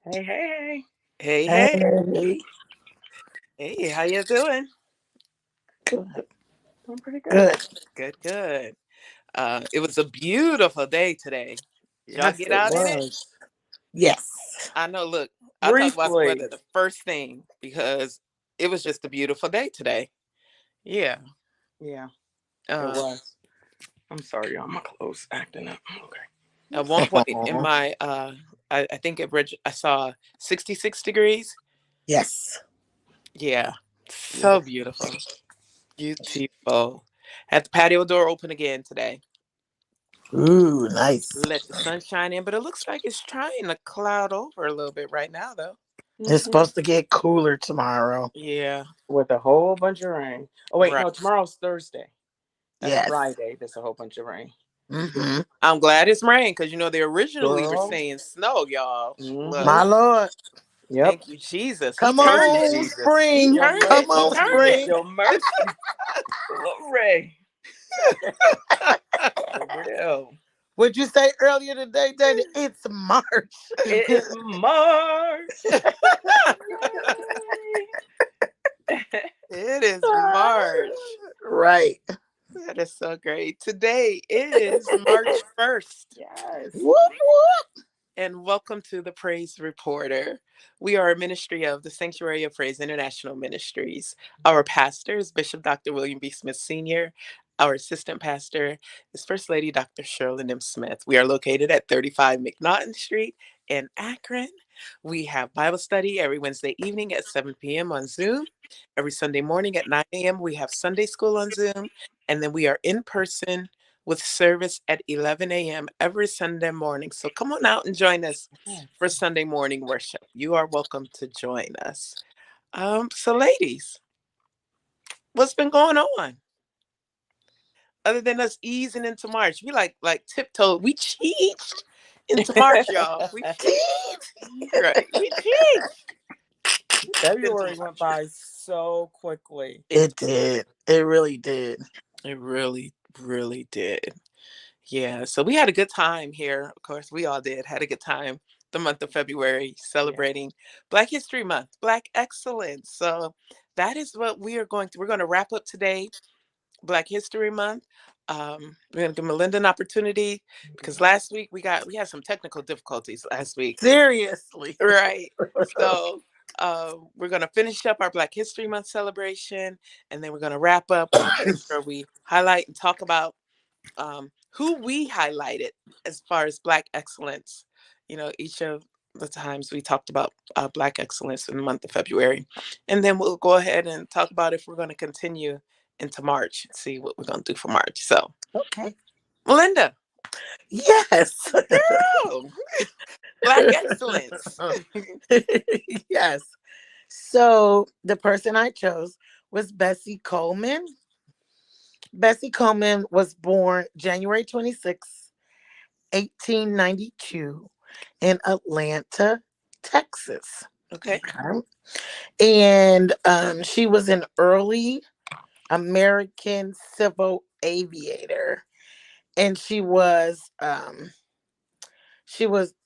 Hey, hey, Hey, hey, Hey, hey, how you doing? good, doing pretty good. good. Good, good. It was a beautiful day today. Did y'all Yes, get it out in it? was. Yes. I know, look, I'll talk about the Briefly. weather the first thing because it was just a beautiful day today. Yeah. Yeah, it Uh, was. I'm sorry, y'all. My clothes acting up. Okay. at one point in my, I think I saw 66 degrees. Yes. Yeah. So Beautiful. beautiful. Beautiful. Had the patio door open again today. Ooh, nice. Let the sun shine in, but it looks like it's trying to cloud over a little bit right now, though. It's Hmm. supposed to get cooler tomorrow. Yeah, With a whole bunch of rain. Oh, wait, right. no, tomorrow's Thursday. That's Yes. Friday. There's a whole bunch of rain. Mm-hmm. I'm glad it's rain because they originally were Girl. saying snow, y'all. Look, My Hmm. Lord. Yep. thank you, Jesus. He Come turned it. on, Jesus. He spring. Your turned it. Come He on, mercy. turned it. spring. Your mercy. Glory. For real. What'd you say earlier today, Daddy? It's March. It is March. Yay. It is March. Right. That is so great. Today is March 1st. Yes. Whoop, whoop. And welcome to the Praise Reporter. We are a ministry of the Sanctuary of Praise International Ministries. Our pastor is Bishop Dr. William B. Smith Sr. Our assistant pastor is First Lady Dr. Shirley M. Smith. We are located at 35 McNaughton Street in Akron. We have Bible study every Wednesday evening at 7 p.m. on Zoom. Every Sunday morning at 9 a.m., we have Sunday school on Zoom. And then we are in person with service at 11 a.m. every Sunday morning. So come on out and join us for Sunday morning worship. You are welcome to join us. So ladies, what's been going on? Other than us easing into March, we like tiptoed. We cheat into March, y'all. We right. We cheat into February went March. by so quickly. It It did. It really did. it really, really did. Yeah, so we had a good time here. Of course, we all did. Had a good time the month of February Yeah. celebrating Black History Month, Black Excellence. So that is what we are going to. We're going to wrap up today, Black History Month. We're going to give Melinda an opportunity because last week we had some technical difficulties last week, Seriously. right? So we're going to finish up our Black History Month celebration, and then we're going to wrap up. We're going to make sure we highlight and talk about who we highlighted as far as Black excellence. Each of the times we talked about Black excellence in the month of February. And then we'll go ahead and talk about if we're going to continue into March, see what we're going to do for March. So, Okay. Melinda, Yes. girl, Black excellence. Yes. So the person I chose was Bessie Coleman. Bessie Coleman was born January 26th, 1892 in Atlanta, Texas. Okay. Okay. And she was an early American civil aviator. And she was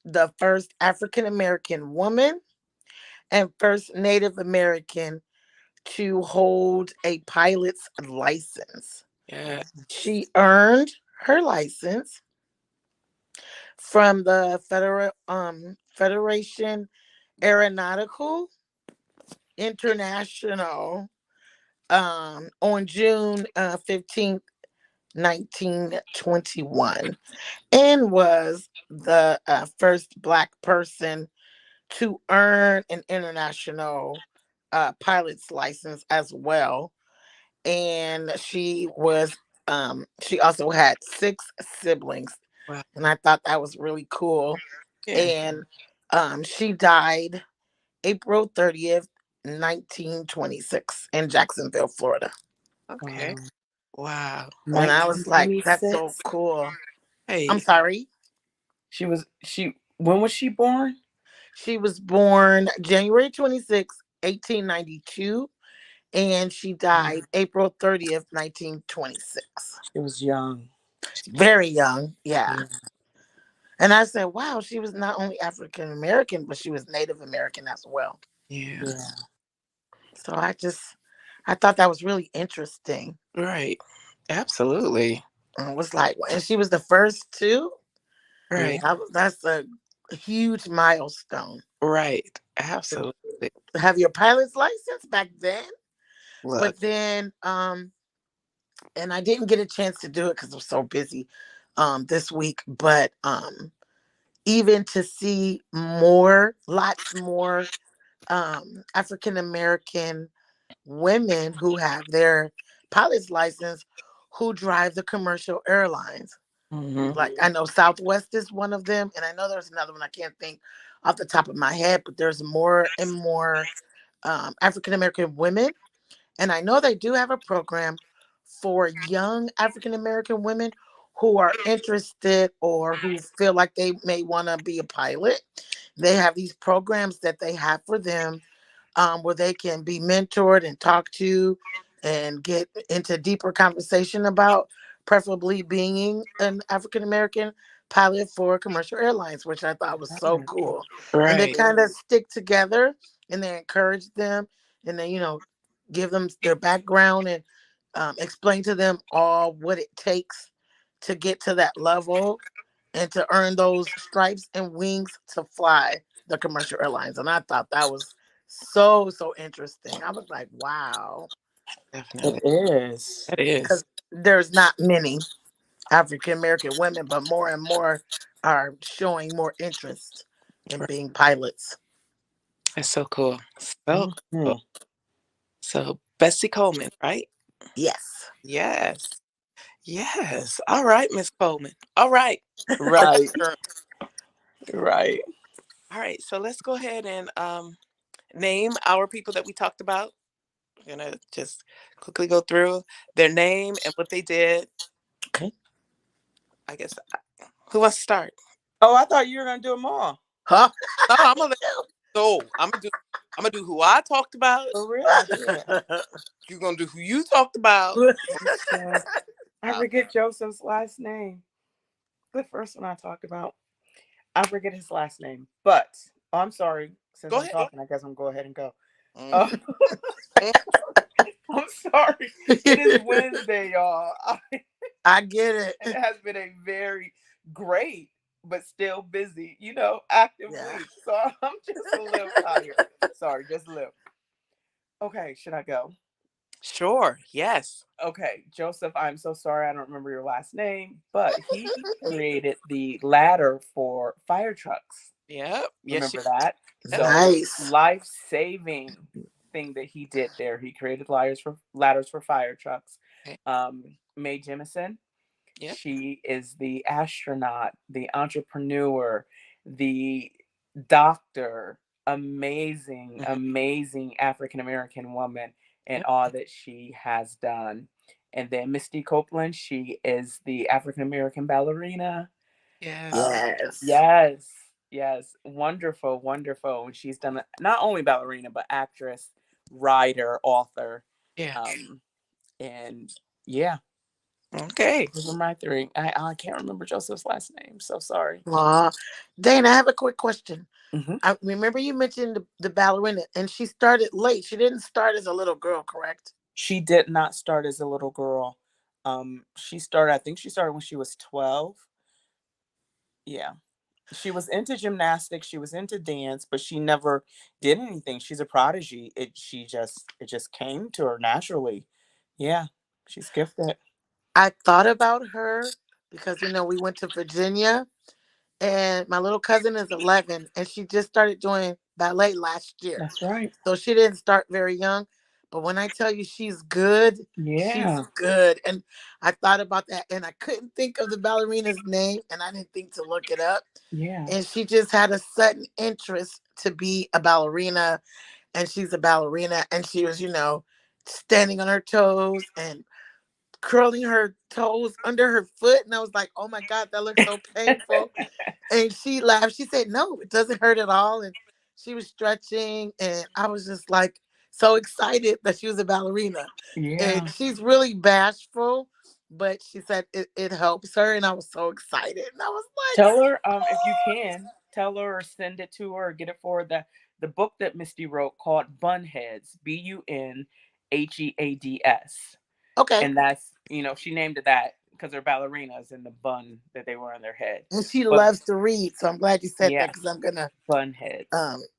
the first African American woman and first Native American to hold a pilot's license. Yeah. She earned her license from the Federation Aeronautical International on June 15th, 1921, and was the first Black person to earn an international pilot's license as well. And she also had six siblings, Wow. and I thought that was really cool. Yeah. And she died April 30th, 1926 in Jacksonville, Florida. Okay. Wow. Wow. And I was like, that's so 1926. cool. I'm Hey. sorry. She when was she born? She was born January 26th, 1892, and she died April 30th, 1926. She was young. Very young, yeah. Yeah. And I said, wow, she was not only African American, but she was Native American as well. Yeah. Yeah. So I thought that was really interesting. Right. Absolutely. And it was like, and she was the first too. Right. That's a huge milestone. Right. Absolutely. To have your pilot's license back then. Look. But then, and I didn't get a chance to do it because I was so busy this week. But even to see lots more African American women who have their pilot's license who drive the commercial airlines. Mhm. Like I know Southwest is one of them, and I know there's another one I can't think off the top of my head, but there's more and more African American women. And I know they do have a program for young African American women who are interested or who feel like they may want to be a pilot. They have these programs that they have for them where they can be mentored and talked to and get into deeper conversation about preferably being an African American pilot for commercial airlines, which I thought was so cool. And they Right. kind of stick together and they encourage them and they, give them their background and explain to them all what it takes to get to that level and to earn those stripes and wings to fly the commercial airlines. And I thought that was so interesting. I was like, wow, Definitely. It is. That is. because there's not many African American women, but more and more are showing more interest in Right. being pilots. That's so cool. So Mhm. cool. So Bessie Coleman, right? Yes. Yes. Yes. All right, Miss Coleman. All right. Right. Right. All right. So let's go ahead and name our people that we talked about. We're gonna just quickly go through their name and what they did. Okay. I guess who wants to start? Oh, I thought you were gonna do them all. Huh? No, I'm gonna I'm gonna do who I talked about. For real? Yeah. You're gonna do who you talked about. Yeah. I Uh, forget Joseph's last name. The first one I talked about. I forget his last name. But I'm sorry. Since Go I'm ahead. talking, I guess I'm gonna go ahead and go. Mm, Uh, mm, I'm sorry. It is Wednesday, y'all. I get It it. has been a very great, but still busy, active Yeah. week. So I'm just a little tired. Sorry, just a little. Okay, should I go? Sure. Yes. Okay, Joseph, I'm so sorry I don't remember your last name, but he created the ladder for fire trucks. Yep. Yes. Remember that? Yep. So Nice. life-saving thing that he did there. He created ladders for fire trucks. Okay. Mae Jemison, Yep. she is the astronaut, the entrepreneur, the doctor, amazing, Mhm. amazing African American woman and Yep. all that she has done. And then Misty Copeland, she is the African American ballerina. Yes. Yes. Yes, yes, wonderful, wonderful. And she's done not only ballerina, but actress, writer, author. Yeah. Um, and yeah, Okay. those are my three. I can't remember Joseph's last name, so sorry. Dana, I have a quick question. Hmm. I remember you mentioned the ballerina, and she started late. She didn't start as a little girl, correct? She did not start as a little girl. I think she started when she was 12. Yeah. She was into gymnastics, she was into dance, but she never did anything. She's a prodigy. It just came to her naturally. Yeah. She's gifted. I thought about her because we went to Virginia, and my little cousin is 11, and she just started doing ballet last year. That's right. So she didn't start very young. But when I tell you she's good, she's Yeah. good. And I thought about that and I couldn't think of the ballerina's name and I didn't think to look it up. Yeah. And she just had a sudden interest to be a ballerina. And she's a ballerina. And she was, standing on her toes and curling her toes under her foot. And I was like, oh my God, that looks so painful. And she laughed. She said, no, it doesn't hurt at all. And she was stretching. And I was just like so excited that she was a ballerina. Yeah. And she's really bashful. but she said it helps her, and I was so excited. And I was like, Tell her, if you can, tell her or send it to her or get it for the book that Misty wrote called Bunheads, Bunheads. okay. And that's, she named it that because they're ballerinas and the bun that they wear on their head. And she But loves to read, so I'm glad you said that yeah, because I'm gonna Bunheads.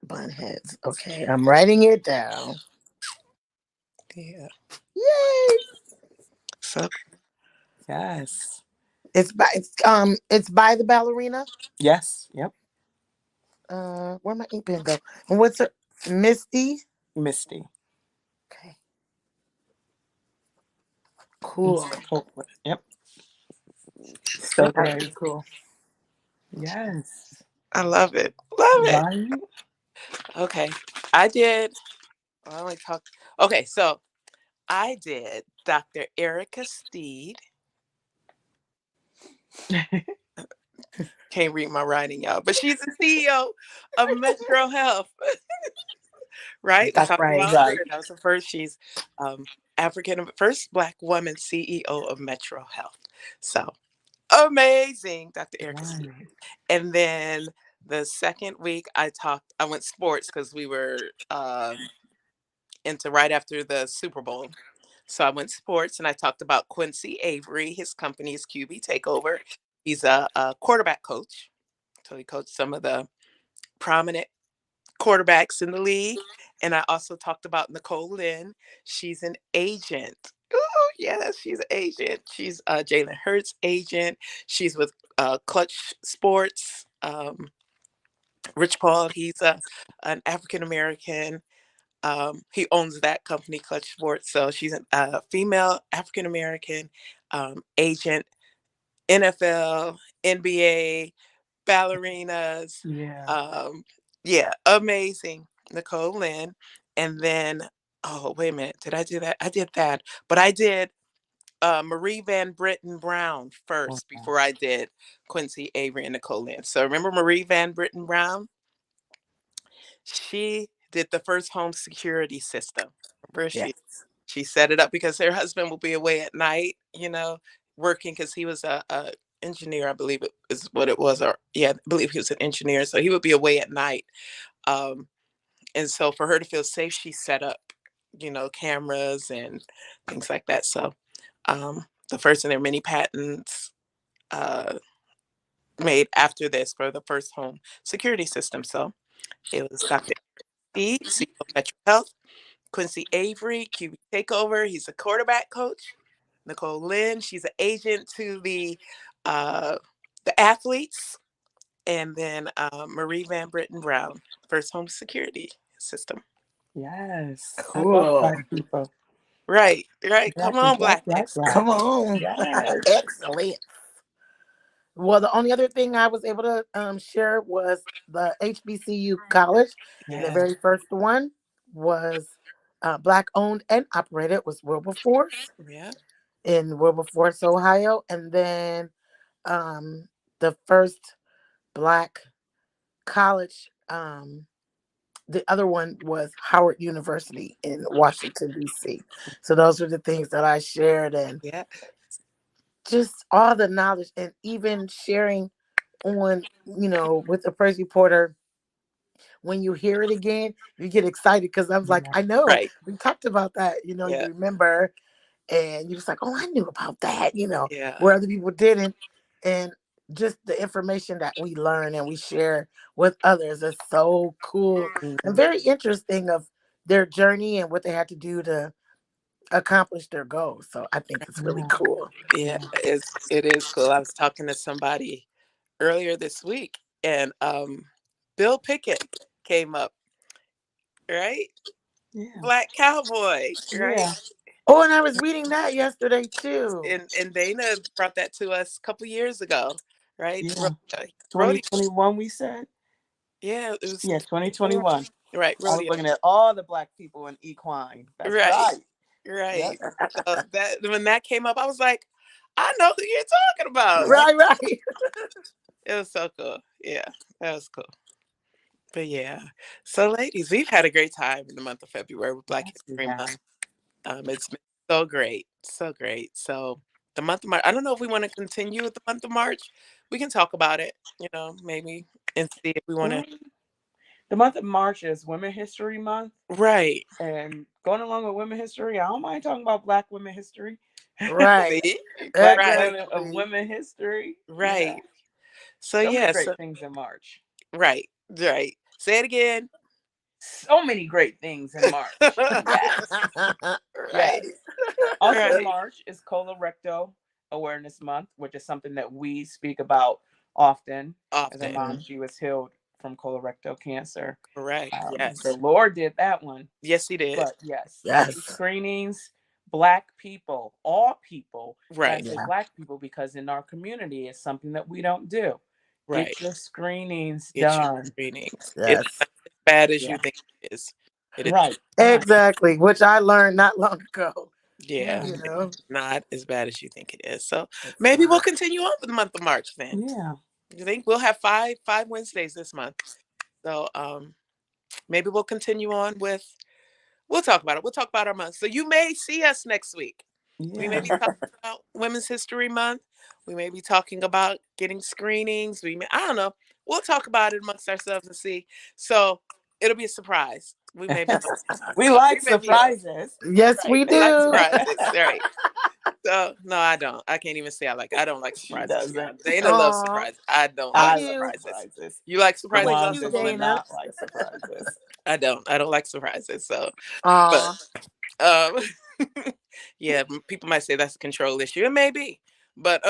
bun heads. Okay, I'm writing it down. Yeah. Yay! So Yes. It's by the ballerina. Yes. Yep. Where'd my ink pen go? And what's her Misty? Misty. Okay, It's cool. Copeland. Yep. So That might be great. cool. Yes. I love it. Love it. Right? Okay. I did. I only talked. Okay. So I did Dr. Erica Steed. Can't read my writing, y'all, but she's the CEO of Metro Health. Right? We That's talked right. about her. That was the first. She's first Black woman CEO of Metro Health. So amazing, Dr. Erica Steed. Right. And then the second week I went sports because we were into right after the Super Bowl. So I went sports and I talked about Quincy Avery. His company is QB Takeover. He's a quarterback coach. So he coached some of the prominent quarterbacks in the league. And I also talked about Nicole Lynn. She's an agent. Oh, yeah, she's an agent. She's Jalen Hurts' agent. She's with Clutch Sports. Rich Paul, he's an African American. He owns that company, Clutch Sports. So she's a female African American agent, NFL, NBA, ballerinas. Yeah. Yeah, amazing. Nicole Lynn. And then, oh, wait a minute. Did I do that? I did that. But I did Marie Van Britton Brown first Okay. before I did Quincy Avery and Nicole Lynn. So remember Marie Van Britton Brown? She did the first home security system. Remember, Yes. she set it up because her husband will be away at night, working because he was a engineer, I believe it is what it was, or yeah, I believe he was an engineer, so he would be away at night. Um, and so for her to feel safe, she set up, cameras and things like that. So the first, and there are many patents uh, made after this for the first home security system. So it was Dr. Steve, CEO of Metro Health. Quincy Avery, QB Takeover. He's a quarterback coach. Nicole Lynn, she's an agent to the athletes. And then Marie Van Britton Brown, first home security system. Yes. I love Cool. Black people. Right, right. Come Black on, and black, Black black, black. Come excellence. on. Yes. Excellent. Well, the only other thing I was able to share was the HBCU college. And the Yeah. very first one was Black owned and operated, was Wilberforce Yeah, in Wilberforce, Ohio. And then um, the first Black college, the other one was Howard University in Washington, D.C. So those are the things that I shared, and yeah, just all the knowledge, and even sharing on, with the press reporter. When you hear it again, you get excited because I was like, Yeah. I know right. we talked about that. You Yeah, remember, and you was like, oh, I knew about that. yeah, Where other people didn't, and just the information that we learn and we share with others is so cool and Mhm. very interesting of their journey and what they had to do to accomplish their goals. So I think it's really Yeah. cool. yeah. Yeah. It is cool. I was talking to somebody earlier this week, and Bill Pickett came up, right? Yeah. Black cowboy, right? Yeah. Oh, and I was reading that yesterday too. And Dana brought that to us a couple years ago, right? Yeah. Brody, 2021, we said? yeah, it was Yeah, 21. 2021. Right, I was rodeo, looking at all the black people in equine. That's right, right. Yep. right. So that when that came up, I was like, I know who you're talking about. Yep. Right. It was so cool. Yeah, that was cool. But yeah, so ladies, we've had a great time in the month of February with Black Yes, we History have. Month. It's been so great, so great. So the month of March. I don't know if we want to continue with the month of March. We can talk about it, maybe and see if we want to. The month of March is Women History Month. Right. And going along with Women History, I don't mind talking about Black women history. Right. See? Black Right. women of women history. Right. Yeah. So So many yeah. great things in March. Right. Right. Say it again. So many great things in March. Yes. Right. Yes. Also, Right. March is Colorectal Awareness Month, which is something that we speak about often. As a mom, she was healed from colorectal cancer. Correct. Yes. The Lord did that one. Yes, he did. But yes, Yes. screenings, Black people, all people, Right. as Black people, because in our community, it's something that we don't do. Right. Get your screenings Get done. your screenings. Yes. It's not as bad as you think it is. It is. Right. Exactly. Which I learned not long ago. Yeah. You know. It's not as bad as you think it is. So It's maybe not. we'll continue on for the month of March then. Yeah. You think we'll have five Wednesdays this month. So maybe we'll continue on with. We'll talk about it. We'll talk about our month. So you may see us next week. We may be Yeah. talking about Women's History Month. We may be talking about getting screenings. I don't know. We'll talk about it amongst ourselves and see. So it'll be a surprise. We may be. We like surprises. Yes, we We like do. surprises, right? So no, I don't. I can't even say I like. I don't like She surprises. doesn't. Dana loves Aw. surprises. I don't I like love surprises. surprises. You like surprises With also, you, Kwanzaa does Dana. not like surprises. I don't. I don't like surprises. So, Aw. um, yeah, people might say that's a control issue. It may be, but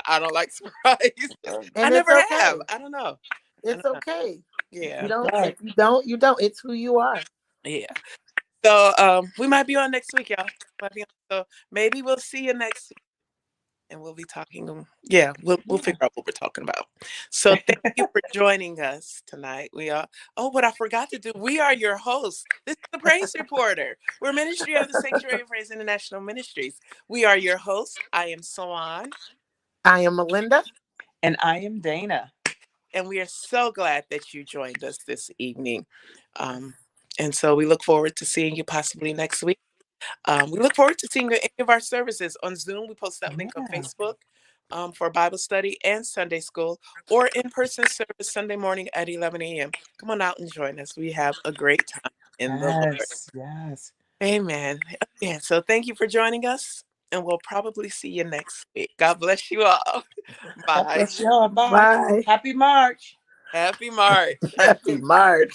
I don't like surprises. I And it's never okay. have. I don't know. It's okay. Yeah. You don't. Right. If you don't, you don't. It's who you are. Yeah. So we might be on next week, y'all. So maybe we'll see you next week. And we'll be talking. Yeah, we'll figure out what we're talking about. So thank you for joining us tonight. We are. Oh, what I forgot to do. We are your hosts. This is the Praise Reporter. We're Ministry of the Sanctuary of Praise International Ministries. We are your hosts. I am Swan. I am Melinda. And I am Dana. And we are so glad that you joined us this evening. And so we look forward to seeing you possibly next week. We look forward to seeing you at any of our services on Zoom. We post that link on Facebook for Bible study and Sunday school, or in-person service Sunday morning at 11 a.m. Come on out and join us. We have a great time in the Lord. Yes. Amen. Yeah, so thank you for joining us, and we'll probably see you next week. God bless you all. Bye. God bless y'all. Bye. Bye. Happy March. Happy March. Happy March.